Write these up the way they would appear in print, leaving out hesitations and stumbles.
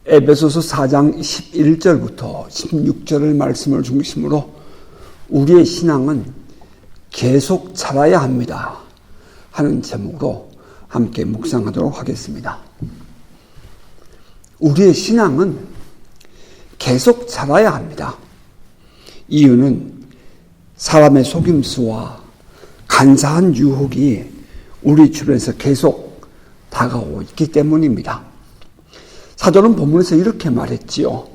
에베소서 4장 11절부터 16절의 말씀을 중심으로 우리의 신앙은 계속 자라야 합니다 하는 제목으로 함께 묵상하도록 하겠습니다. 우리의 신앙은 계속 자라야 합니다. 이유는 사람의 속임수와 간사한 유혹이 우리 주변에서 계속 다가오고 있기 때문입니다. 사도는 본문에서 이렇게 말했지요.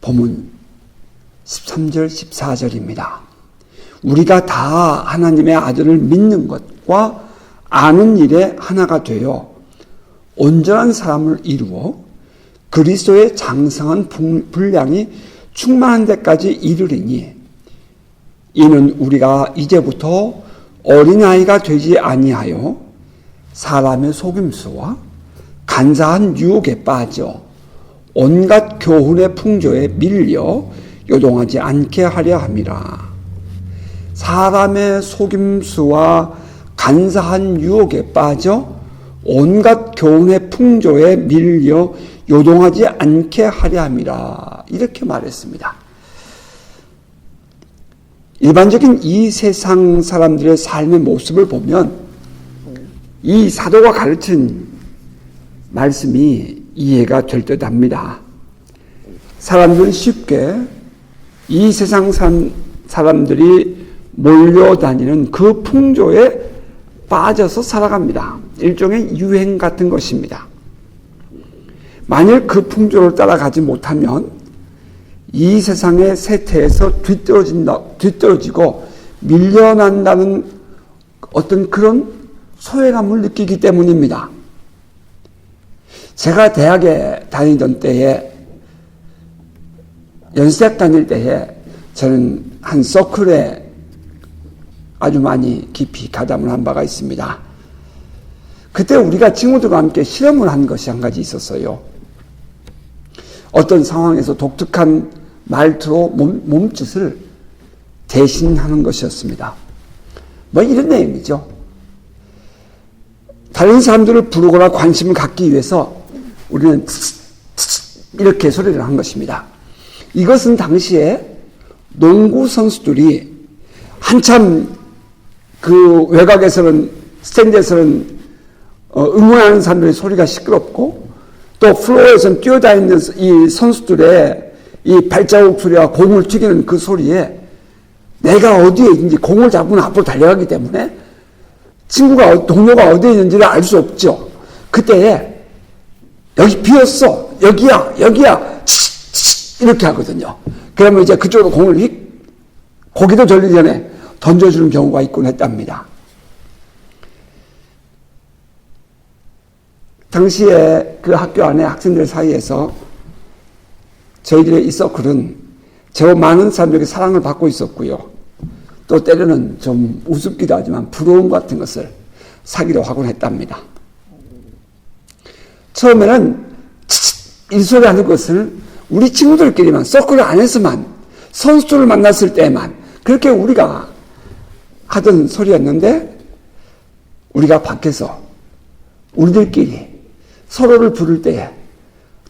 본문 13절 14절입니다. 우리가 다 하나님의 아들을 믿는 것과 아는 일에 하나가 되어 온전한 사람을 이루어 그리스도의 장성한 분량이 충만한 데까지 이르리니 이는 우리가 이제부터 어린아이가 되지 아니하여 사람의 속임수와 간사한 유혹에 빠져 온갖 교훈의 풍조에 밀려 요동하지 않게 하려 함이라. 사람의 속임수와 간사한 유혹에 빠져 온갖 교훈의 풍조에 밀려 요동하지 않게 하려 함이라. 이렇게 말했습니다. 일반적인 이 세상 사람들의 삶의 모습을 보면 이 사도가 가르친 말씀이 이해가 될 듯 합니다. 사람들은 쉽게 이 세상 사람들이 몰려다니는 그 풍조에 빠져서 살아갑니다. 일종의 유행 같은 것입니다. 만일 그 풍조를 따라가지 못하면 이 세상의 세태에서 뒤떨어지고 밀려난다는 어떤 그런 소외감을 느끼기 때문입니다. 제가 대학에 다니던 때에, 연세대학 다닐 때에 저는 한 서클에 아주 많이 깊이 가담을 한 바가 있습니다. 그때 우리가 친구들과 함께 실험을 한 것이 한 가지 있었어요. 어떤 상황에서 독특한 말투로 몸짓을 대신하는 것이었습니다. 뭐 이런 내용이죠. 다른 사람들을 부르거나 관심을 갖기 위해서 우리는 이렇게 소리를 한 것입니다. 이것은 당시에 농구 선수들이 한참 그 외곽에서는, 스탠드에서는 응원하는 사람들의 소리가 시끄럽고 또 플로어에서는 뛰어다니는 이 선수들의 이 발자국 소리와 공을 튀기는 그 소리에 내가 어디에 있는지, 공을 잡으면 앞으로 달려가기 때문에 동료가 어디에 있는지를 알 수 없죠. 그때 여기 비었어, 여기야 이렇게 하거든요. 그러면 이제 그쪽으로 공을 고기도 절리 전에 던져주는 경우가 있곤 했답니다. 당시에 그 학교 안에 학생들 사이에서 저희들의 이 서클은 제법 많은 사람들에게 사랑을 받고 있었고요. 또 때로는 좀 우습기도 하지만 부러움 같은 것을 사기도 하곤 했답니다. 처음에는 이 소리 하는 것을 우리 친구들끼리만, 서클 안에서만, 선수들을 만났을 때만 그렇게 우리가 하던 소리였는데, 우리가 밖에서 우리들끼리 서로를 부를 때에,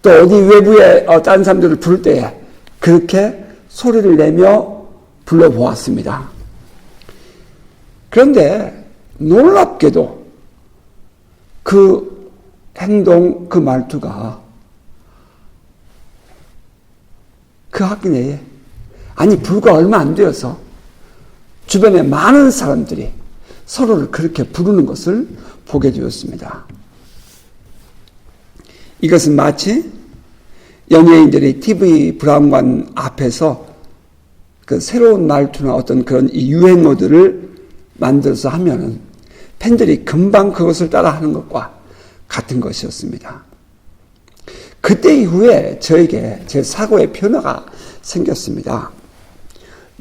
또 어디 외부에 다른 사람들을 부를 때에 그렇게 소리를 내며 불러보았습니다. 그런데 놀랍게도 그 행동, 그 말투가 그 학기 내에, 아니 불과 얼마 안 되어서 주변에 많은 사람들이 서로를 그렇게 부르는 것을 보게 되었습니다. 이것은 마치 연예인들이 TV 브라운관 앞에서 그 새로운 말투나 어떤 그런 이 유행어들을 만들어서 하면은 팬들이 금방 그것을 따라하는 것과 같은 것이었습니다. 그때 이후에 저에게 제 사고의 변화가 생겼습니다.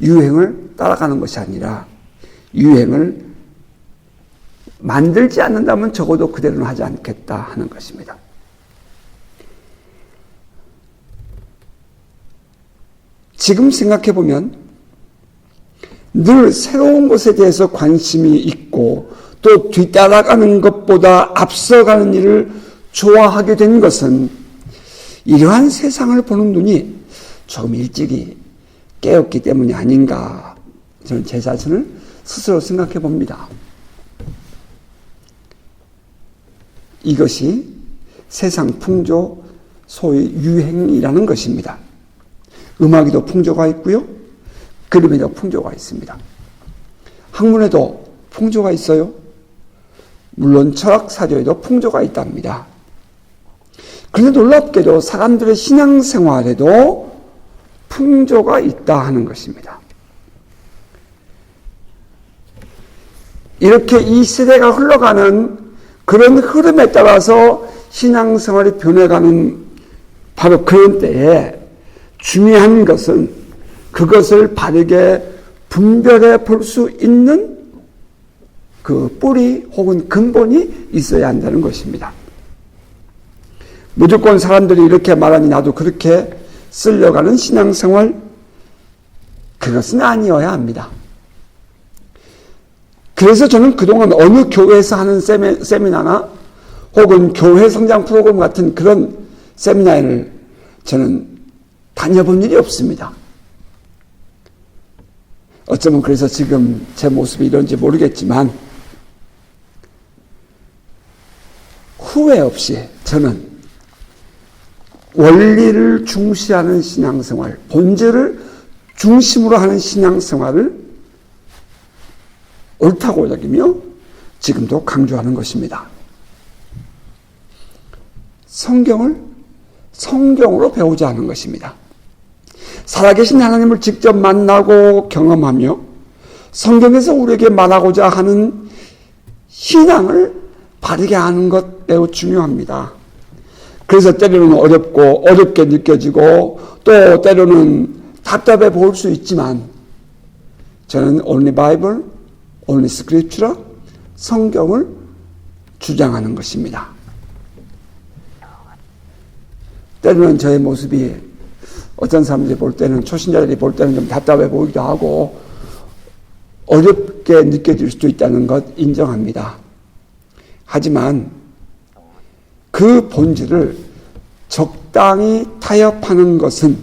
유행을 따라가는 것이 아니라 유행을 만들지 않는다면 적어도 그대로는 하지 않겠다 하는 것입니다. 지금 생각해보면 늘 새로운 것에 대해서 관심이 있고 또 뒤따라가는 것보다 앞서가는 일을 좋아하게 된 것은 이러한 세상을 보는 눈이 조금 일찍이 깨었기 때문이 아닌가, 저는 제 자신을 스스로 생각해 봅니다. 이것이 세상 풍조, 소위 유행이라는 것입니다. 음악에도 풍조가 있고요, 그림에도 풍조가 있습니다. 학문에도 풍조가 있어요. 물론 철학 사조에도 풍조가 있답니다. 그런데 놀랍게도 사람들의 신앙생활에도 풍조가 있다 하는 것입니다. 이렇게 이 세대가 흘러가는 그런 흐름에 따라서 신앙생활이 변해가는 바로 그런 때에 중요한 것은 그것을 바르게 분별해 볼 수 있는 그 뿌리 혹은 근본이 있어야 한다는 것입니다. 무조건 사람들이 이렇게 말하니 나도 그렇게 쓰려가는 신앙생활, 그것은 아니어야 합니다. 그래서 저는 그동안 어느 교회에서 하는 세미나나 혹은 교회 성장 프로그램 같은 그런 세미나를 저는 다녀본 일이 없습니다. 어쩌면 그래서 지금 제 모습이 이런지 모르겠지만 후회 없이 저는 원리를 중시하는 신앙생활, 본질을 중심으로 하는 신앙생활을 옳다고 여기며 지금도 강조하는 것입니다. 성경을 성경으로 배우자 하는 것입니다. 살아계신 하나님을 직접 만나고 경험하며 성경에서 우리에게 말하고자 하는 신앙을 바르게 하는 것 매우 중요합니다. 그래서 때로는 어렵고 어렵게 느껴지고 또 때로는 답답해 보일 수 있지만 저는 only Bible, only Scripture, 성경을 주장하는 것입니다. 때로는 저의 모습이 어떤 사람들이 볼 때는, 초신자들이 볼 때는 좀 답답해 보이기도 하고 어렵게 느껴질 수도 있다는 것 인정합니다. 하지만 그 본질을 적당히 타협하는 것은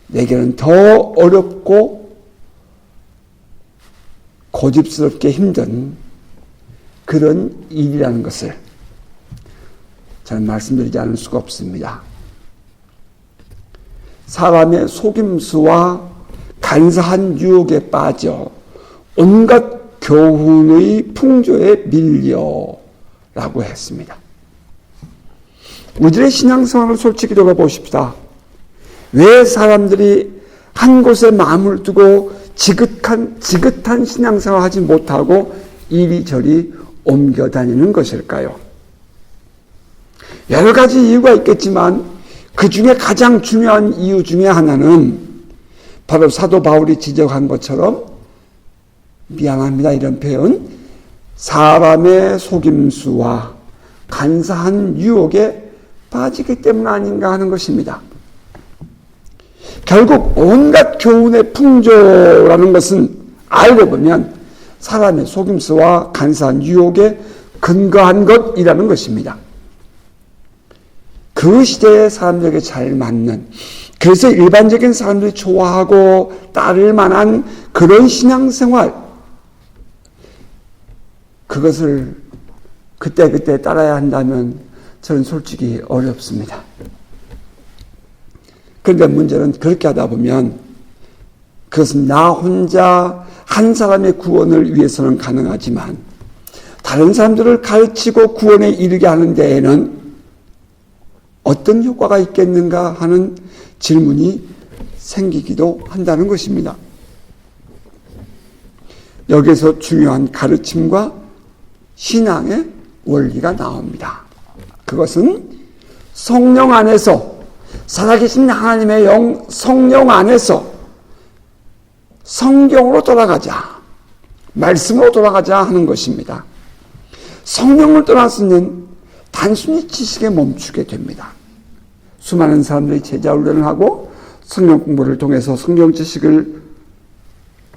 내게는 더 어렵고 고집스럽게 힘든 그런 일이라는 것을 저는 말씀드리지 않을 수가 없습니다. 사람의 속임수와 간사한 유혹에 빠져 온갖 교훈의 풍조에 밀려 라고 했습니다. 우리의 신앙생활을 솔직히 돌아보십시다. 왜 사람들이 한 곳에 마음을 두고 지긋한 신앙생활을 하지 못하고 이리저리 옮겨 다니는 것일까요? 여러 가지 이유가 있겠지만 그 중에 가장 중요한 이유 중에 하나는 바로 사도 바울이 지적한 것처럼, 미안합니다 이런 표현, 사람의 속임수와 간사한 유혹에 빠지기 때문 아닌가 하는 것입니다. 결국 온갖 교훈의 풍조라는 것은 알고 보면 사람의 속임수와 간사한 유혹에 근거한 것이라는 것입니다. 그 시대의 사람들에게 잘 맞는, 그래서 일반적인 사람들이 좋아하고 따를 만한 그런 신앙생활, 그것을 그때그때 따라야 한다면 저는 솔직히 어렵습니다. 그런데 문제는 그렇게 하다 보면 그것은 나 혼자 한 사람의 구원을 위해서는 가능하지만 다른 사람들을 가르치고 구원에 이르게 하는 데에는 어떤 효과가 있겠는가 하는 질문이 생기기도 한다는 것입니다. 여기서 중요한 가르침과 신앙의 원리가 나옵니다. 그것은 성령 안에서, 살아계신 하나님의 영 성령 안에서 성경으로 돌아가자, 말씀으로 돌아가자 하는 것입니다. 성령을 떠나서는 단순히 지식에 멈추게 됩니다. 수많은 사람들이 제자 훈련을 하고 성경 공부를 통해서 성경 지식을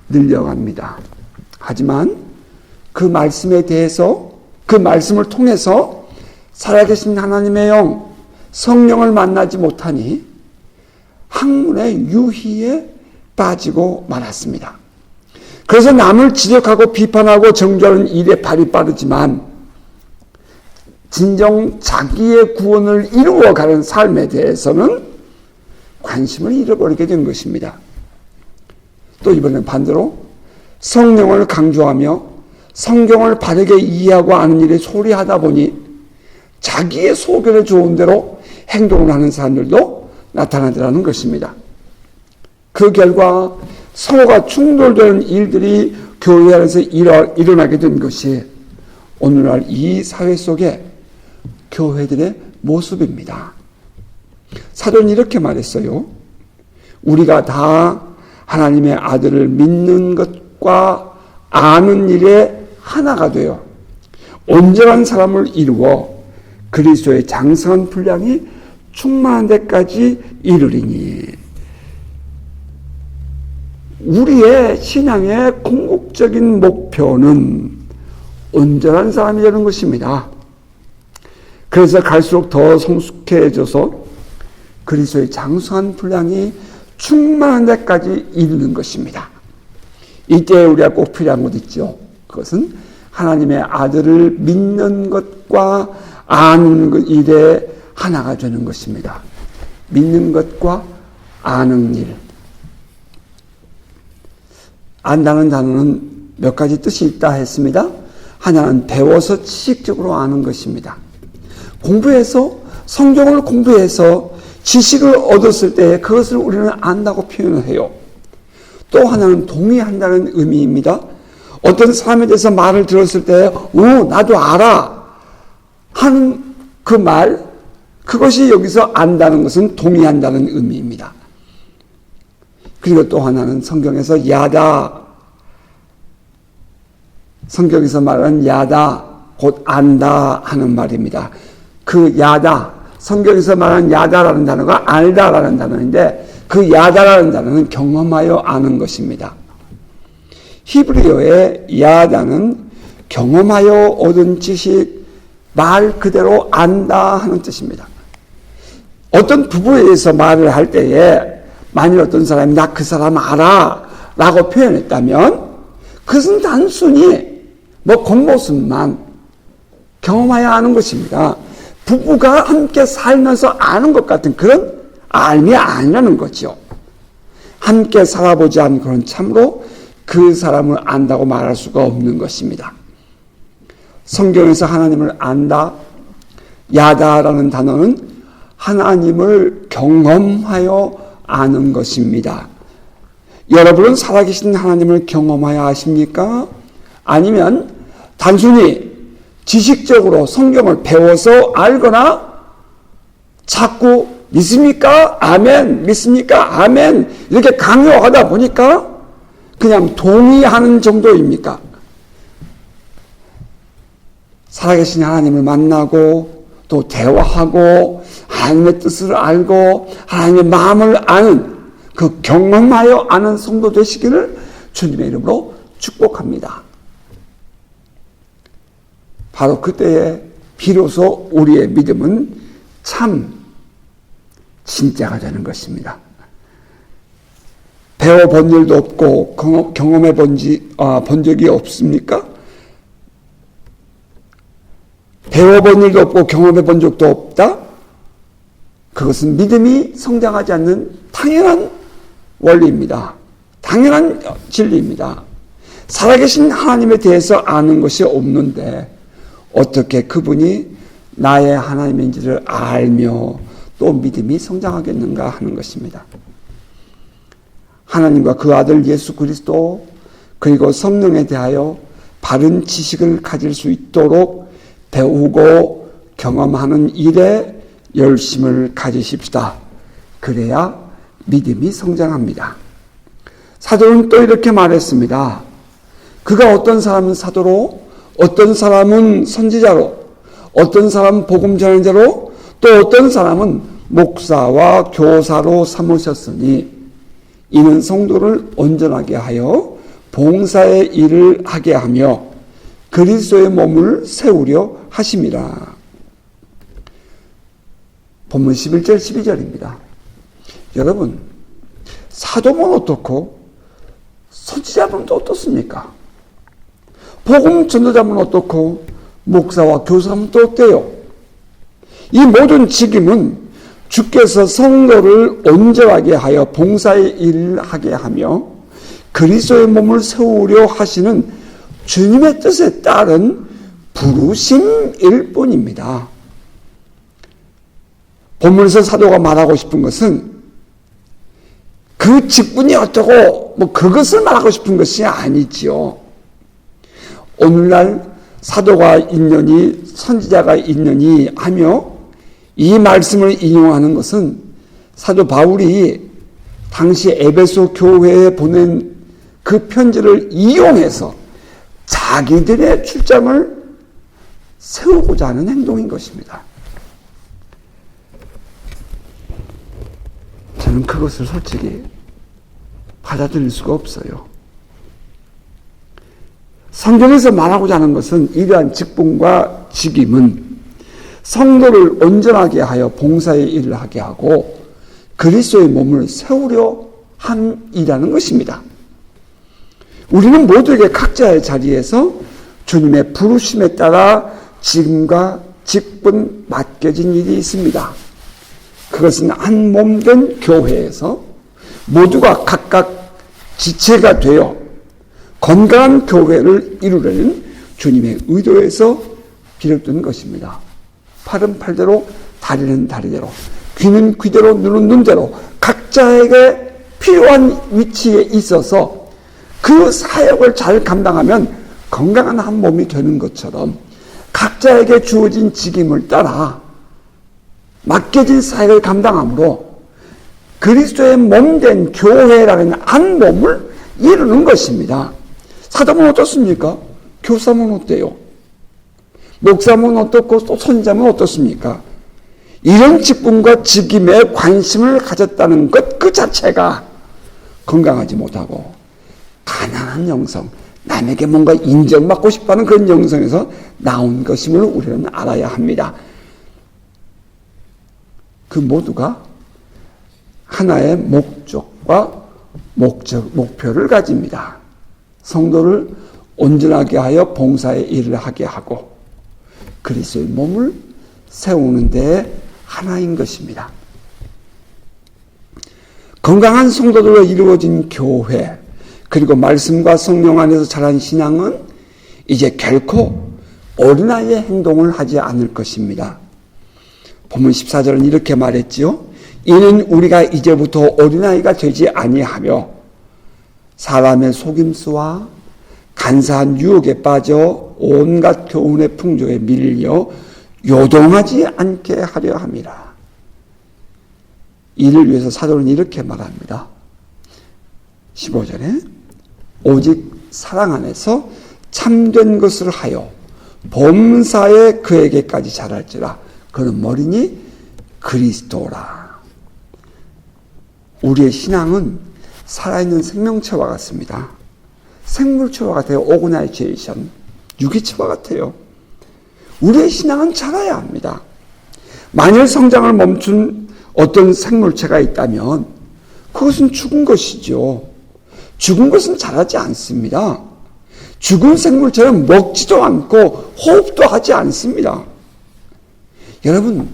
늘려갑니다. 하지만 그 말씀에 대해서, 그 말씀을 통해서 살아계신 하나님의 영, 성령을 만나지 못하니 학문의 유희에 빠지고 말았습니다. 그래서 남을 지적하고 비판하고 정죄하는 일에 발이 빠르지만 진정 자기의 구원을 이루어가는 삶에 대해서는 관심을 잃어버리게 된 것입니다. 또 이번엔 반대로 성령을 강조하며 성경을 바르게 이해하고 아는 일에 소리하다 보니 자기의 소견에 좋은 대로 행동을 하는 사람들도 나타나더라는 것입니다. 그 결과 서로가 충돌되는 일들이 교회 안에서 일어나게 된 것이 오늘날 이 사회 속에 교회들의 모습입니다. 사도는 이렇게 말했어요. 우리가 다 하나님의 아들을 믿는 것과 아는 일에 하나가 되어 온전한 사람을 이루어 그리스도의 장성한 분량이 충만한 데까지 이르리니. 우리의 신앙의 궁극적인 목표는 온전한 사람이 되는 것입니다. 그래서 갈수록 더 성숙해져서 그리스도의 장성한 분량이 충만한 데까지 이르는 것입니다. 이때 우리가 꼭 필요한 것 있죠. 그것은 하나님의 아들을 믿는 것과 아는 것 일에 하나가 되는 것입니다. 믿는 것과 아는 일. 안다는 단어는 몇 가지 뜻이 있다 했습니다. 하나는 배워서 지식적으로 아는 것입니다. 공부해서 성경을 공부해서 지식을 얻었을 때 그것을 우리는 안다고 표현을 해요. 또 하나는 동의한다는 의미입니다. 어떤 사람에 대해서 말을 들었을 때 나도 알아 하는 그 말, 그것이 여기서 안다는 것은 동의한다는 의미입니다. 그리고 또 하나는 성경에서 야다, 성경에서 말하는 야다, 곧 안다 하는 말입니다. 그 야다, 성경에서 말하는 야다라는 단어가 알다라는 단어인데 그 야다라는 단어는 경험하여 아는 것입니다. 히브리어의 야다는 경험하여 얻은 지식, 말 그대로 안다 하는 뜻입니다. 어떤 부부에 대해서 말을 할 때에 만일 어떤 사람이 나 그 사람 알아 라고 표현했다면 그것은 단순히 겉모습만 경험하여 아는 것입니다. 부부가 함께 살면서 아는 것 같은 그런 알미 아니라는 거죠. 함께 살아보지 않고는 참으로 그 사람을 안다고 말할 수가 없는 것입니다. 성경에서 하나님을 안다, 야다라는 단어는 하나님을 경험하여 아는 것입니다. 여러분은 살아계신 하나님을 경험하여 아십니까? 아니면 단순히 지식적으로 성경을 배워서 알거나 자꾸 믿습니까? 아멘. 믿습니까? 아멘. 이렇게 강요하다 보니까 그냥 동의하는 정도입니까? 살아계신 하나님을 만나고 또 대화하고 하나님의 뜻을 알고 하나님의 마음을 아는 그 경험하여 아는 성도 되시기를 주님의 이름으로 축복합니다. 바로 그때에 비로소 우리의 믿음은 참 진짜가 되는 것입니다. 배워본 일도 없고 경험해 본 적이 없습니까? 배워본 일도 없고 경험해 본 적도 없다? 그것은 믿음이 성장하지 않는 당연한 원리입니다. 당연한 진리입니다. 살아계신 하나님에 대해서 아는 것이 없는데 어떻게 그분이 나의 하나님인지를 알며 또 믿음이 성장하겠는가 하는 것입니다. 하나님과 그 아들 예수 그리스도 그리고 성령에 대하여 바른 지식을 가질 수 있도록 배우고 경험하는 일에 열심을 가지십시다. 그래야 믿음이 성장합니다. 사도는 또 이렇게 말했습니다. 그가 어떤 사람은 사도로, 어떤 사람은 선지자로, 어떤 사람은 복음 전환자로, 또 어떤 사람은 목사와 교사로 삼으셨으니 이는 성도를 온전하게 하여 봉사의 일을 하게 하며 그리스도의 몸을 세우려 하심이라. 본문 11절 12절입니다. 여러분, 사도면 어떻고 선지자면 또 어떻습니까? 복음 전도자면 어떻고 목사와 교사면 또 어때요? 이 모든 직임은 주께서 성도를 온전하게 하여 봉사의 일을 하게 하며 그리스도의 몸을 세우려 하시는 주님의 뜻에 따른 부르심일 뿐입니다. 본문에서 사도가 말하고 싶은 것은 그 직분이 어쩌고 그것을 말하고 싶은 것이 아니지요. 오늘날 사도가 있느니 선지자가 있느니 하며 이 말씀을 인용하는 것은 사도 바울이 당시 에베소 교회에 보낸 그 편지를 이용해서 자기들의 주장을 세우고자 하는 행동인 것입니다. 저는 그것을 솔직히 받아들일 수가 없어요. 성경에서 말하고자 하는 것은 이러한 직분과 직임은 성도를 온전하게 하여 봉사의 일을 하게 하고 그리스도의 몸을 세우려 함이라는 것입니다. 우리는 모두에게 각자의 자리에서 주님의 부르심에 따라 직임과 직분 맡겨진 일이 있습니다. 그것은 한 몸된 교회에서 모두가 각각 지체가 되어 건강한 교회를 이루려는 주님의 의도에서 비롯된 것입니다. 팔은 팔대로, 다리는 다리대로, 귀는 귀대로, 눈은 눈대로 각자에게 필요한 위치에 있어서 그 사역을 잘 감당하면 건강한 한 몸이 되는 것처럼 각자에게 주어진 직임을 따라 맡겨진 사역을 감당함으로 그리스도의 몸된 교회라는 한 몸을 이루는 것입니다. 사도면 어떻습니까? 교사면 어때요? 목사면 어떻고 또 선지자면 어떻습니까? 이런 직분과 직임에 관심을 가졌다는 것 그 자체가 건강하지 못하고 가난한 영성, 남에게 뭔가 인정받고 싶어하는 그런 영성에서 나온 것임을 우리는 알아야 합니다. 그 모두가 하나의 목적과 목표를 가집니다. 성도를 온전하게 하여 봉사의 일을 하게 하고 그리스도의 몸을 세우는 데 하나인 것입니다. 건강한 성도들로 이루어진 교회 그리고 말씀과 성령 안에서 자란 신앙은 이제 결코 어린아이의 행동을 하지 않을 것입니다. 본문 14절은 이렇게 말했지요. 이는 우리가 이제부터 어린아이가 되지 아니하며 사람의 속임수와 간사한 유혹에 빠져 온갖 교훈의 풍조에 밀려 요동하지 않게 하려 함이라. 이를 위해서 사도는 이렇게 말합니다. 15절에 오직 사랑 안에서 참된 것을 하여 범사에 그에게까지 자랄지라. 그는 머리니 그리스도라. 우리의 신앙은 살아있는 생명체와 같습니다. 생물체와 같아요. 오거나이제이션, 유기체와 같아요. 우리의 신앙은 자라야 합니다. 만일 성장을 멈춘 어떤 생물체가 있다면 그것은 죽은 것이죠. 죽은 것은 자라지 않습니다. 죽은 생물체는 먹지도 않고 호흡도 하지 않습니다. 여러분,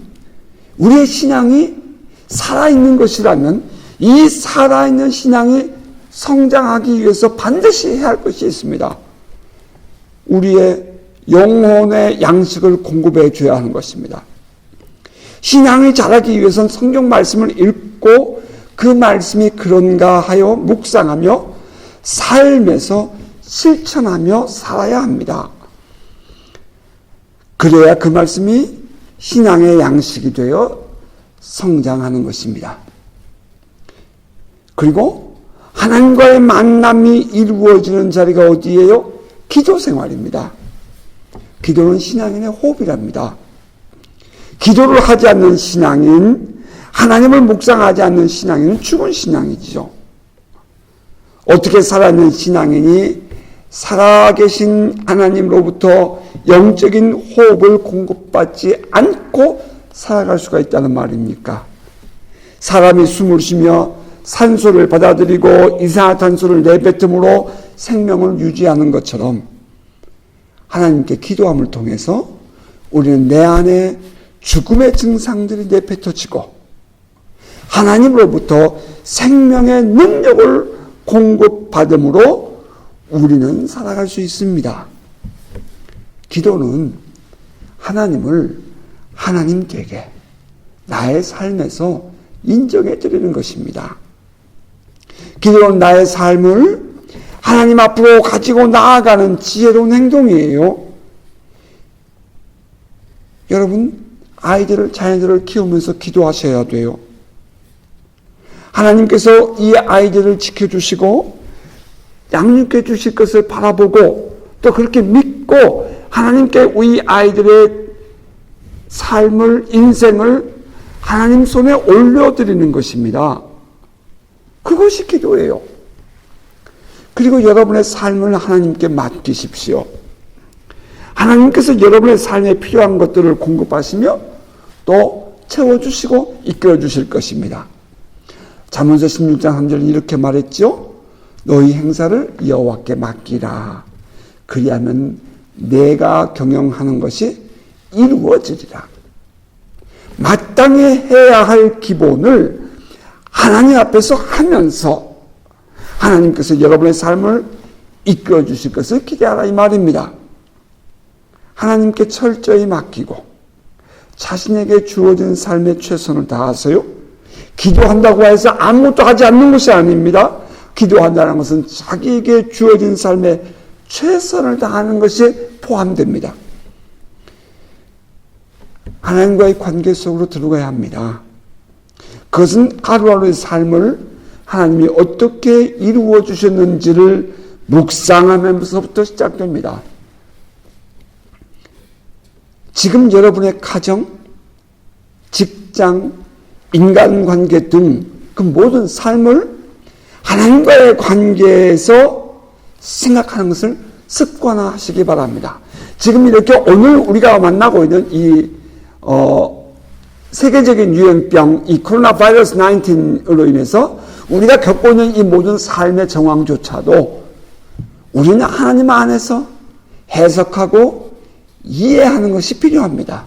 우리의 신앙이 살아있는 것이라면 이 살아있는 신앙이 성장하기 위해서 반드시 해야 할 것이 있습니다. 우리의 영혼의 양식을 공급해 줘야 하는 것입니다. 신앙이 자라기 위해서는 성경 말씀을 읽고 그 말씀이 그런가 하여 묵상하며 삶에서 실천하며 살아야 합니다. 그래야 그 말씀이 신앙의 양식이 되어 성장하는 것입니다. 그리고 하나님과의 만남이 이루어지는 자리가 어디예요? 기도 생활입니다. 기도는 신앙인의 호흡이랍니다. 기도를 하지 않는 신앙인, 하나님을 묵상하지 않는 신앙인은 죽은 신앙이죠. 어떻게 살아있는 신앙인이 살아계신 하나님으로부터 영적인 호흡을 공급받지 않고 살아갈 수가 있다는 말입니까? 사람이 숨을 쉬며 산소를 받아들이고 이산화탄소를 내뱉음으로 생명을 유지하는 것처럼 하나님께 기도함을 통해서 우리는 내 안에 죽음의 증상들이 내뱉어지고 하나님으로부터 생명의 능력을 공급받음으로 우리는 살아갈 수 있습니다. 기도는 하나님을 하나님께 나의 삶에서 인정해 드리는 것입니다. 기도는 나의 삶을 하나님 앞으로 가지고 나아가는 지혜로운 행동이에요. 여러분, 자녀들을 키우면서 기도하셔야 돼요. 하나님께서 이 아이들을 지켜주시고 양육해 주실 것을 바라보고 또 그렇게 믿고 하나님께 이 아이들의 삶을, 인생을 하나님 손에 올려드리는 것입니다. 그것이 기도예요. 그리고 여러분의 삶을 하나님께 맡기십시오. 하나님께서 여러분의 삶에 필요한 것들을 공급하시며 또 채워주시고 이끌어주실 것입니다. 잠언서 16장 3절은 이렇게 말했죠. 너희 행사를 여호와께 맡기라. 그리하면 내가 경영하는 것이 이루어지리라. 마땅히 해야 할 기본을 하나님 앞에서 하면서 하나님께서 여러분의 삶을 이끌어 주실 것을 기대하라 이 말입니다. 하나님께 철저히 맡기고 자신에게 주어진 삶에 최선을 다하세요. 기도한다고 해서 아무것도 하지 않는 것이 아닙니다. 기도한다는 것은 자기에게 주어진 삶에 최선을 다하는 것이 포함됩니다. 하나님과의 관계 속으로 들어가야 합니다. 그것은 하루하루의 삶을 하나님이 어떻게 이루어 주셨는지를 묵상하면서부터 시작됩니다. 지금 여러분의 가정, 직장, 인간관계 등 그 모든 삶을 하나님과의 관계에서 생각하는 것을 습관화하시기 바랍니다. 지금 이렇게 오늘 우리가 만나고 있는 이 세계적인 유행병, 이 코로나 바이러스 19으로 인해서 우리가 겪고 있는 이 모든 삶의 정황조차도 우리는 하나님 안에서 해석하고 이해하는 것이 필요합니다.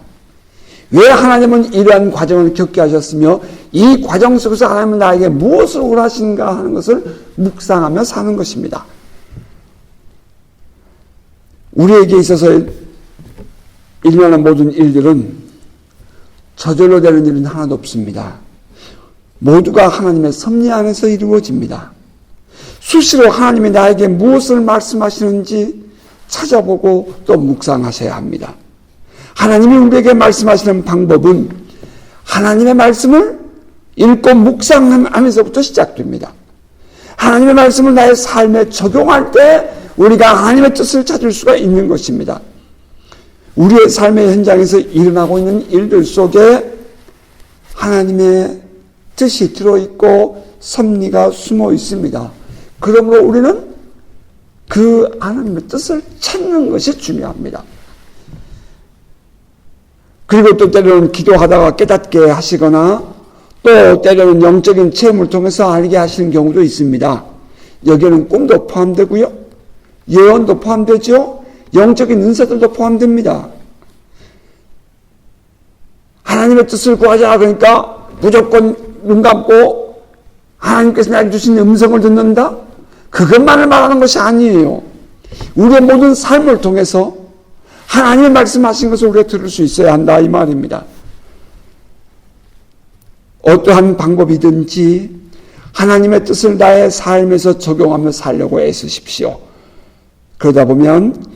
왜 하나님은 이러한 과정을 겪게 하셨으며 이 과정 속에서 하나님은 나에게 무엇을 원하시는가 하는 것을 묵상하며 사는 것입니다. 우리에게 있어서 일어나는 모든 일들은 저절로 되는 일은 하나도 없습니다. 모두가 하나님의 섭리 안에서 이루어집니다. 수시로 하나님이 나에게 무엇을 말씀하시는지 찾아보고 또 묵상하셔야 합니다. 하나님이 우리에게 말씀하시는 방법은 하나님의 말씀을 읽고 묵상하면서부터 시작됩니다. 하나님의 말씀을 나의 삶에 적용할 때 우리가 하나님의 뜻을 찾을 수가 있는 것입니다. 우리의 삶의 현장에서 일어나고 있는 일들 속에 하나님의 뜻이 들어있고 섭리가 숨어 있습니다. 그러므로 우리는 그 하나님의 뜻을 찾는 것이 중요합니다. 그리고 또 때로는 기도하다가 깨닫게 하시거나 또 때로는 영적인 체험을 통해서 알게 하시는 경우도 있습니다. 여기에는 꿈도 포함되고요. 예언도 포함되죠. 영적인 은사들도 포함됩니다. 하나님의 뜻을 구하자 그러니까 무조건 눈 감고 하나님께서 나에게 주신 음성을 듣는다? 그것만을 말하는 것이 아니에요. 우리의 모든 삶을 통해서 하나님의 말씀하신 것을 우리가 들을 수 있어야 한다 이 말입니다. 어떠한 방법이든지 하나님의 뜻을 나의 삶에서 적용하며 살려고 애쓰십시오. 그러다 보면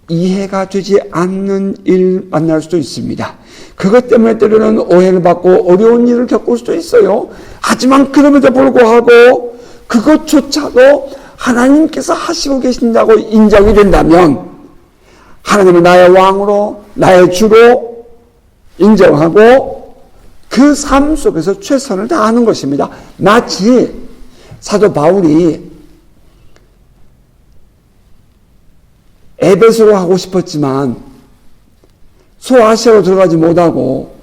이해가 되지 않는 일 만날 수도 있습니다. 그것 때문에 때로는 오해를 받고 어려운 일을 겪을 수도 있어요. 하지만 그럼에도 불구하고 그것조차도 하나님께서 하시고 계신다고 인정이 된다면 하나님은 나의 왕으로 나의 주로 인정하고 그 삶 속에서 최선을 다하는 것입니다. 마치 사도 바울이 에베소로 하고 싶었지만 소아시아로 들어가지 못하고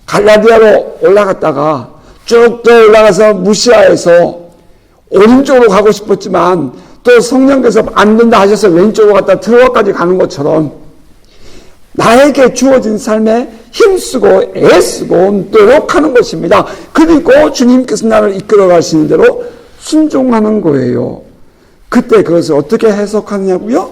갈라디아로 올라갔다가 쭉 더 올라가서 무시아에서 오른쪽으로 가고 싶었지만 또 성령께서 안 된다 하셔서 왼쪽으로 갔다 트로아까지 가는 것처럼 나에게 주어진 삶에 힘쓰고 애쓰고 노력하는 것입니다. 그리고 주님께서 나를 이끌어 가시는 대로 순종하는 거예요. 그때 그것을 어떻게 해석하느냐고요?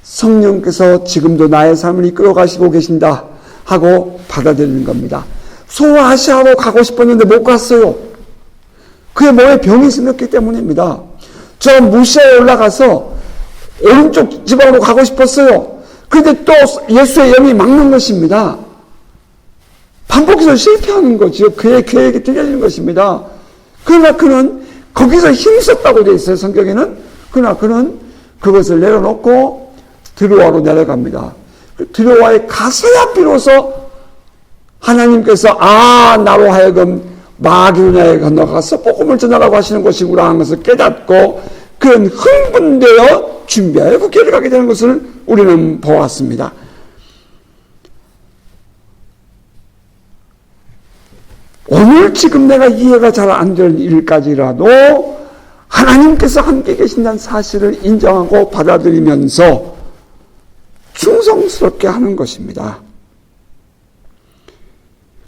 성령께서 지금도 나의 삶을 이끌어 가시고 계신다 하고 받아들이는 겁니다. 소아시아로 가고 싶었는데 못 갔어요. 그의 몸에 병이 생겼기 때문입니다. 저 무시아에 올라가서 오른쪽 지방으로 가고 싶었어요. 그런데 또 예수의 영이 막는 것입니다. 반복해서 실패하는 거죠. 그의 계획이 틀려지는 것입니다. 그러나 그는 거기서 힘썼다고 되어 있어요. 성경에는. 그러나 그는 그것을 내려놓고 드로아로 내려갑니다. 드로아에 가서야 비로소 하나님께서 나로 하여금 마게도냐에 건너가서 복음을 전하라고 하시는 것이구나 하는 것을 깨닫고 그는 흥분되어 준비하여 그 길을 가게 되는 것을 우리는 보았습니다. 오늘 지금 내가 이해가 잘 안 될 일까지라도 하나님께서 함께 계신다는 사실을 인정하고 받아들이면서 충성스럽게 하는 것입니다.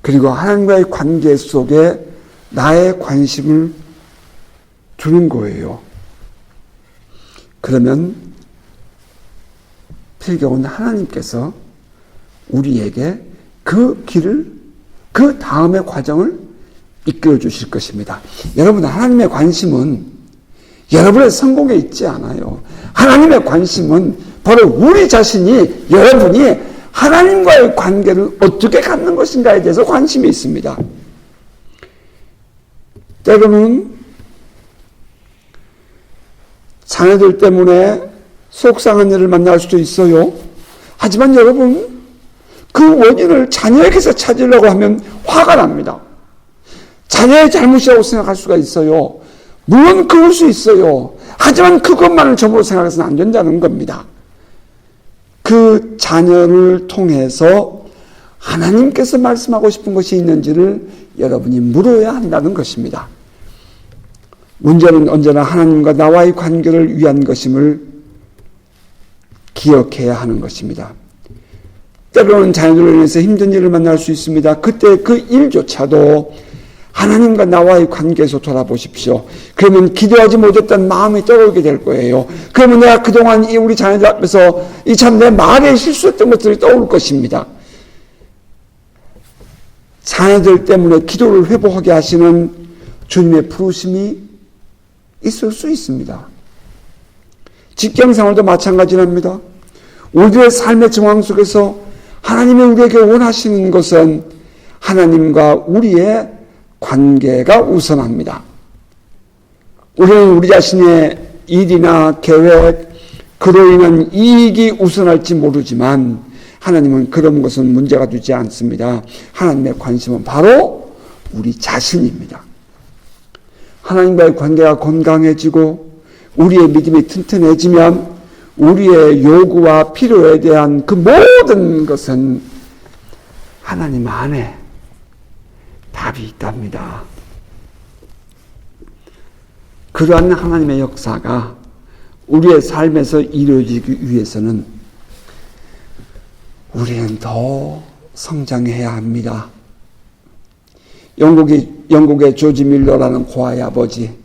그리고 하나님과의 관계 속에 나의 관심을 두는 거예요. 그러면 필경은 하나님께서 우리에게 그 길을, 그 다음의 과정을 이끌어 주실 것입니다. 여러분, 하나님의 관심은 여러분의 성공에 있지 않아요. 하나님의 관심은 바로 우리 자신이, 여러분이 하나님과의 관계를 어떻게 갖는 것인가에 대해서 관심이 있습니다. 때로는 자녀들 때문에 속상한 일을 만날 수도 있어요. 하지만 여러분, 그 원인을 자녀에게서 찾으려고 하면 화가 납니다. 자녀의 잘못이라고 생각할 수가 있어요. 물론 그럴 수 있어요. 하지만 그것만을 전부로 생각해서는 안 된다는 겁니다. 그 자녀를 통해서 하나님께서 말씀하고 싶은 것이 있는지를 여러분이 물어야 한다는 것입니다. 문제는 언제나 하나님과 나와의 관계를 위한 것임을 기억해야 하는 것입니다. 때로는 자녀들로 인해서 힘든 일을 만날 수 있습니다. 그때 그 일조차도 하나님과 나와의 관계에서 돌아보십시오. 그러면 기도하지 못했던 마음이 떠오르게 될 거예요. 그러면 내가 그동안 우리 자녀들 앞에서 참 내 말에 실수했던 것들이 떠오를 것입니다. 자녀들 때문에 기도를 회복하게 하시는 주님의 부르심이 있을 수 있습니다. 직장생활도 마찬가지랍니다. 우리의 삶의 정황 속에서 하나님이 우리에게 원하시는 것은 하나님과 우리의 관계가 우선합니다. 우리는 우리 자신의 일이나 계획, 그로 인한 이익이 우선할지 모르지만 하나님은 그런 것은 문제가 되지 않습니다. 하나님의 관심은 바로 우리 자신입니다. 하나님과의 관계가 건강해지고 우리의 믿음이 튼튼해지면 우리의 요구와 필요에 대한 그 모든 것은 하나님 안에 답이 있답니다. 그러한 하나님의 역사가 우리의 삶에서 이루어지기 위해서는 우리는 더 성장해야 합니다. 영국의 조지 밀러라는 고아의 아버지,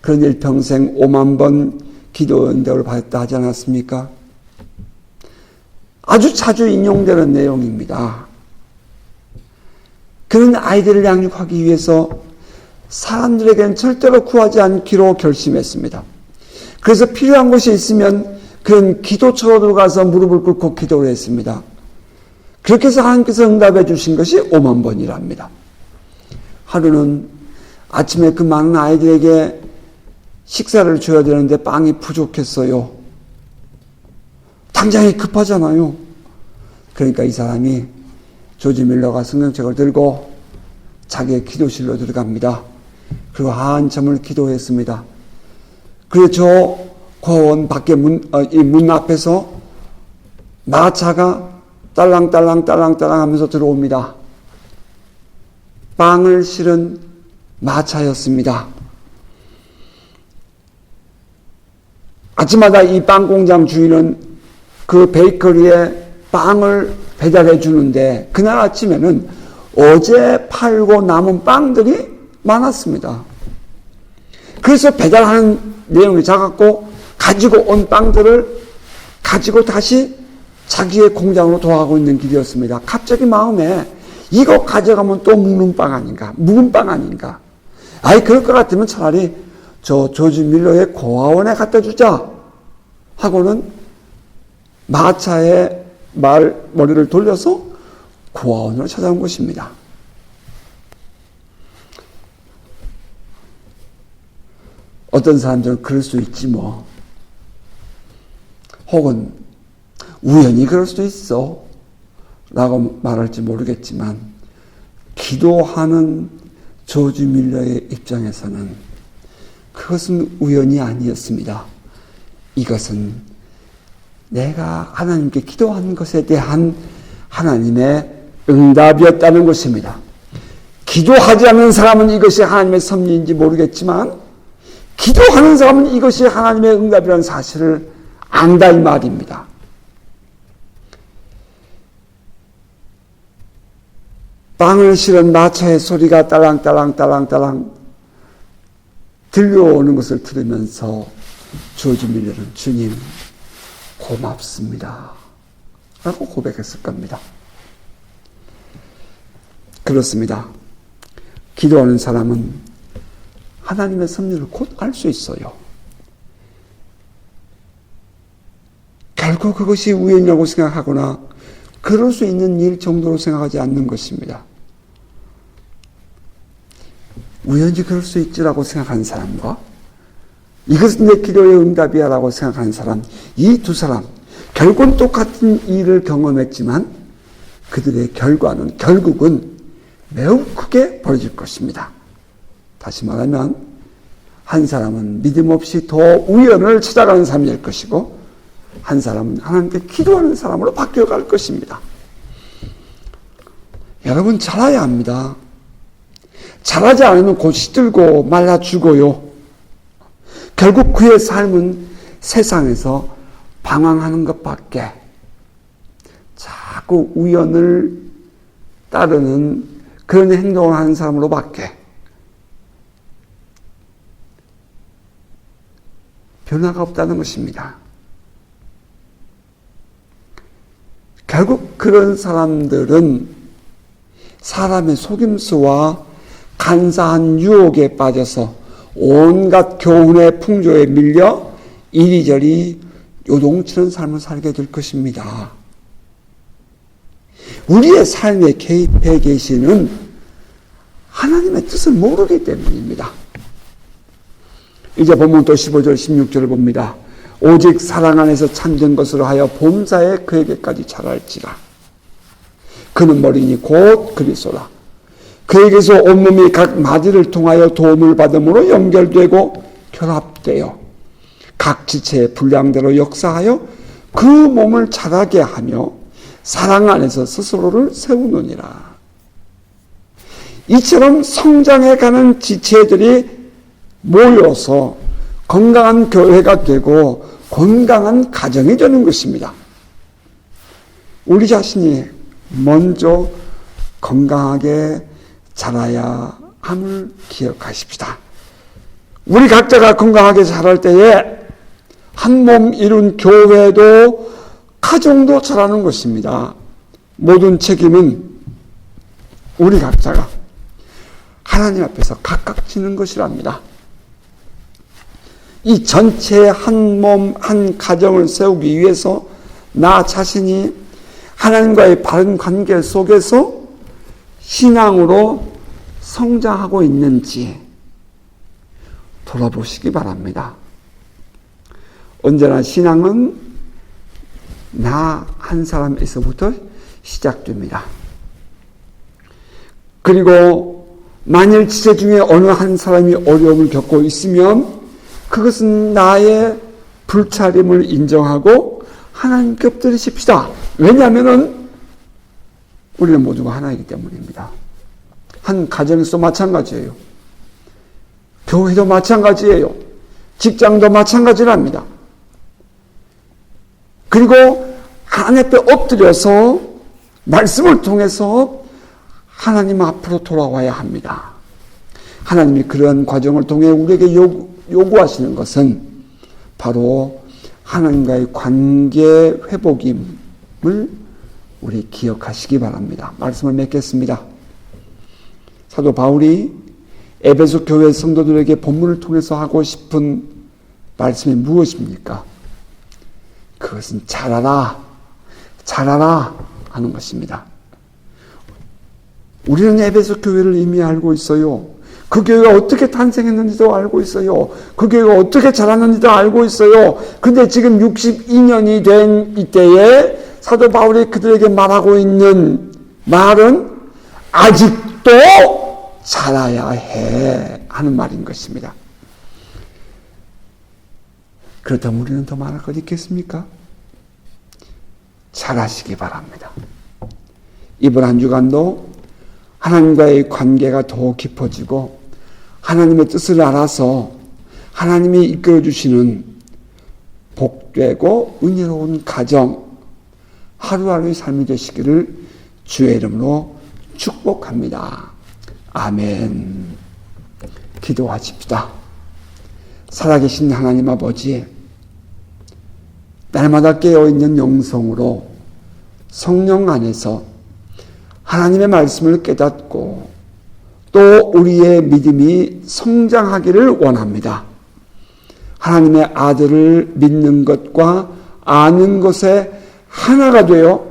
그런 일평생 5만 번 기도 응답을 받았다 하지 않았습니까? 아주 자주 인용되는 내용입니다. 그는 아이들을 양육하기 위해서 사람들에게는 절대로 구하지 않기로 결심했습니다. 그래서 필요한 것이 있으면 그는 기도처로 가서 무릎을 꿇고 기도를 했습니다. 그렇게 해서 하나님께서 응답해 주신 것이 5만 번이랍니다. 하루는 아침에 그 많은 아이들에게 식사를 줘야 되는데 빵이 부족했어요. 당장이 급하잖아요. 그러니까 이 사람이 조지 밀러가 성경책을 들고 자기의 기도실로 들어갑니다. 그리고 한참을 기도했습니다. 그리고 저 고아원 밖에 문 앞에서 마차가 딸랑딸랑 하면서 들어옵니다. 빵을 실은 마차였습니다. 아침마다 이 빵 공장 주인은 그 베이커리에 빵을 배달해 주는데 그날 아침에는 어제 팔고 남은 빵들이 많았습니다. 그래서 배달하는 내용이 작았고 가지고 온 빵들을 가지고 다시 자기의 공장으로 돌아가고 있는 길이었습니다. 갑자기 마음에 이거 가져가면 또 묵은 빵 아닌가? 묵은 빵 아닌가? 아이 그럴 것 같으면 차라리 저 조지 밀러의 고아원에 갖다 주자 하고는 마차의 머리를 돌려서 고아원으로 찾아온 것입니다. 어떤 사람들은 그럴 수 있지 뭐. 혹은 우연히 그럴 수도 있어 라고 말할지 모르겠지만 기도하는 조지 밀러의 입장에서는 그것은 우연이 아니었습니다. 이것은 내가 하나님께 기도한 것에 대한 하나님의 응답이었다는 것입니다. 기도하지 않는 사람은 이것이 하나님의 섭리인지 모르겠지만 기도하는 사람은 이것이 하나님의 응답이라는 사실을 안다 이 말입니다. 빵을 실은 마차의 소리가 딸랑딸랑 들려오는 것을 들으면서 조지 밀러는 주님 고맙습니다 라고 고백했을 겁니다. 그렇습니다. 기도하는 사람은 하나님의 섭리를 곧 알 수 있어요. 결코 그것이 우연이라고 생각하거나 그럴 수 있는 일 정도로 생각하지 않는 것입니다. 우연히 그럴 수 있지라고 생각하는 사람과 이것은 내 기도의 응답이야 라고 생각하는 사람, 이 두 사람 결국은 똑같은 일을 경험했지만 그들의 결국은 매우 크게 벌어질 것입니다. 다시 말하면 한 사람은 믿음 없이 더 우연을 찾아가는 사람이 될 것이고 한 사람은 하나님께 기도하는 사람으로 바뀌어갈 것입니다. 여러분 잘해야 합니다. 잘하지 않으면 곧 시들고 말라 죽어요. 결국 그의 삶은 세상에서 방황하는 것밖에 자꾸 우연을 따르는 그런 행동을 하는 사람으로밖에 변화가 없다는 것입니다. 결국 그런 사람들은 사람의 속임수와 간사한 유혹에 빠져서 온갖 교훈의 풍조에 밀려 이리저리 요동치는 삶을 살게 될 것입니다. 우리의 삶에 개입해 계시는 하나님의 뜻을 모르기 때문입니다. 이제 보면 또 15절 16절을 봅니다. 오직 사랑 안에서 참된 것으로 하여 범사에 그에게까지 자랄지라. 그는 머리니 곧 그리스도라. 그에게서 온몸이 각 마디를 통하여 도움을 받음으로 연결되고 결합되어 각 지체의 분량대로 역사하여 그 몸을 자라게 하며 사랑 안에서 스스로를 세우느니라. 이처럼 성장해가는 지체들이 모여서 건강한 교회가 되고 건강한 가정이 되는 것입니다. 우리 자신이 먼저 건강하게 자라야 함을 기억하십시다. 우리 각자가 건강하게 자랄 때에 한 몸 이룬 교회도 가정도 자라는 것입니다. 모든 책임은 우리 각자가 하나님 앞에서 각각 지는 것이랍니다. 이 전체의 한 몸, 한 가정을 세우기 위해서 나 자신이 하나님과의 바른 관계 속에서 신앙으로 성장하고 있는지 돌아보시기 바랍니다. 언제나 신앙은 나 한 사람에서부터 시작됩니다. 그리고 만일 지체 중에 어느 한 사람이 어려움을 겪고 있으면 그것은 나의 불차림을 인정하고 하나님께 엎드리십시다. 왜냐하면 우리는 모두가 하나이기 때문입니다. 한 가정에서도 마찬가지예요. 교회도 마찬가지예요. 직장도 마찬가지랍니다. 그리고 하나님 앞에 엎드려서 말씀을 통해서 하나님 앞으로 돌아와야 합니다. 하나님이 그런 과정을 통해 우리에게 요구하시는 것은 바로 하나님과의 관계 회복임을 우리 기억하시기 바랍니다. 말씀을 맺겠습니다. 사도 바울이 에베소 교회 성도들에게 본문을 통해서 하고 싶은 말씀이 무엇입니까? 그것은 잘하라, 잘하라 하는 것입니다. 우리는 에베소 교회를 이미 알고 있어요. 그 교회가 어떻게 탄생했는지도 알고 있어요. 그 교회가 어떻게 자랐는지도 알고 있어요. 근데 지금 62년이 된 이때에 사도 바울이 그들에게 말하고 있는 말은 아직도 자라야 해 하는 말인 것입니다. 그렇다면 우리는 더 말할 것 있겠습니까? 잘하시기 바랍니다. 이번 한 주간도 하나님과의 관계가 더 깊어지고 하나님의 뜻을 알아서 하나님이 이끌어주시는 복되고 은혜로운 가정, 하루하루의 삶이 되시기를 주의 이름으로 축복합니다. 아멘. 기도하십시다. 살아계신 하나님 아버지, 날마다 깨어있는 영성으로 성령 안에서 하나님의 말씀을 깨닫고 또 우리의 믿음이 성장하기를 원합니다. 하나님의 아들을 믿는 것과 아는 것에 하나가 되어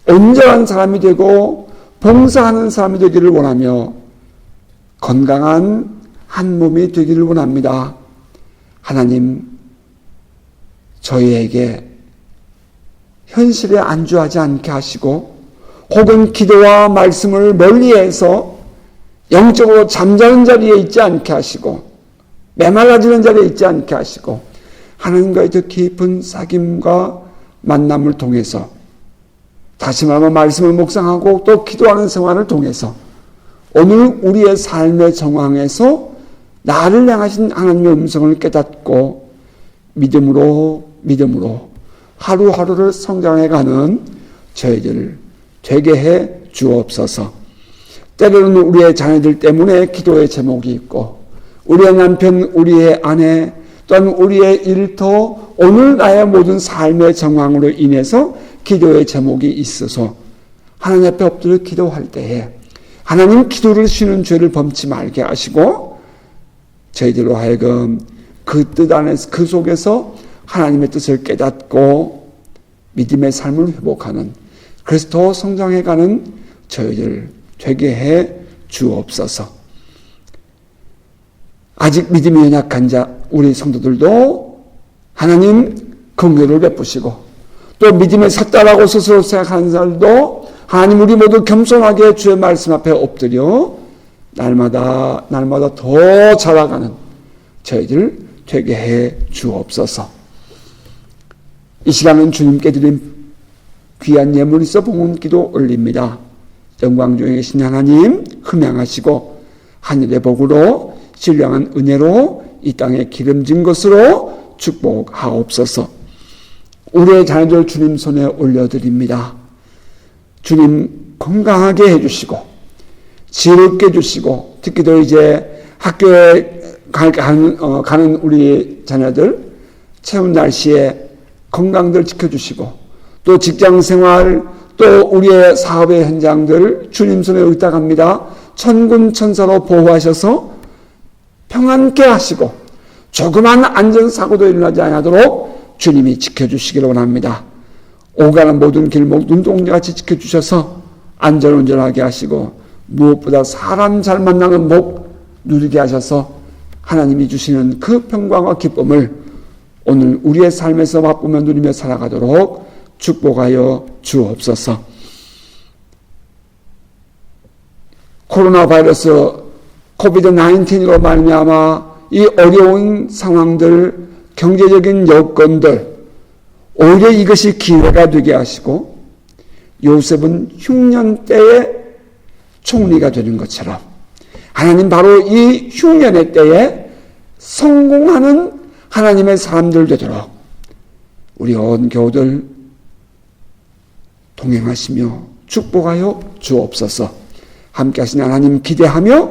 온전한 사람이 되고 봉사하는 사람이 되기를 원하며 건강한 한 몸이 되기를 원합니다. 하나님, 저희에게 현실에 안주하지 않게 하시고 혹은 기도와 말씀을 멀리해서 영적으로 잠자는 자리에 있지 않게 하시고 메말라지는 자리에 있지 않게 하시고 하나님과의 더 깊은 사귐과 만남을 통해서 다시 말하면 말씀을 묵상하고 또 기도하는 생활을 통해서 오늘 우리의 삶의 정황에서 나를 향하신 하나님의 음성을 깨닫고 믿음으로 하루하루를 성장해가는 저희들 되게 해 주옵소서. 때로는 우리의 자녀들 때문에 기도의 제목이 있고 우리의 남편, 우리의 아내 또는 우리의 일터 오늘 나의 모든 삶의 정황으로 인해서 기도의 제목이 있어서 하나님 앞에 엎드려 기도할 때에 하나님 기도를 쉬는 죄를 범치 말게 하시고 저희들로 하여금 그 뜻 안에서 그 속에서 하나님의 뜻을 깨닫고 믿음의 삶을 회복하는 그래서 더 성장해가는 저희들 되게 해 주옵소서. 아직 믿음이 연약한 자 우리 성도들도 하나님 긍휼을 베푸시고 또 믿음에 섰다라고 스스로 생각하는 사람도 하나님 우리 모두 겸손하게 주의 말씀 앞에 엎드려 날마다 더 자라가는 저희들 되게 해 주옵소서. 이 시간은 주님께 드린 귀한 예물 있어 봉헌 기도 올립니다. 영광 중에 계신 하나님 흠양하시고 하늘의 복으로 신령한 은혜로 이 땅에 기름진 것으로 축복하옵소서. 우리의 자녀들 주님 손에 올려드립니다. 주님 건강하게 해주시고 지혜롭게 해주시고 특히도 이제 학교에 가는 우리 자녀들 추운 날씨에 건강들 지켜주시고 또 직장생활 또 우리의 사업의 현장들 주님 손에 의탁합니다. 천군 천사로 보호하셔서 평안케 하시고 조그만 안전사고도 일어나지 않도록 주님이 지켜주시기를 원합니다. 오가는 모든 길목 눈동자같이 지켜주셔서 안전운전하게 하시고 무엇보다 사람 잘 만나는 복 누리게 하셔서 하나님이 주시는 그 평강과 기쁨을 오늘 우리의 삶에서 맛보며 누리며 살아가도록 축복하여 주옵소서. 코로나 바이러스 코비드-19로 말미암아 이 어려운 상황들, 경제적인 여건들 오히려 이것이 기회가 되게 하시고 요셉은 흉년 때에 총리가 되는 것처럼 하나님 바로 이 흉년의 때에 성공하는 하나님의 사람들 되도록 우리 온 교우들 동행하시며 축복하여 주옵소서. 함께 하신 하나님 기대하며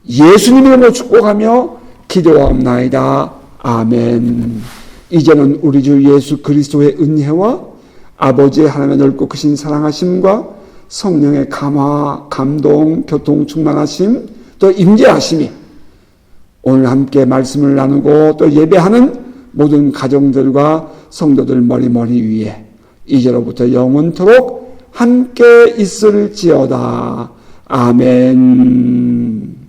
예수님 이름으로 축복하며 기도하옵나이다. 아멘. 이제는 우리 주 예수 그리스도의 은혜와 아버지의 하나님의 넓고 크신 사랑하심과 성령의 감화, 감동, 교통 충만하심, 또 임재하심이 오늘 함께 말씀을 나누고 또 예배하는 모든 가정들과 성도들 머리 위에 이제로부터 영원토록 함께 있을지어다. 아멘.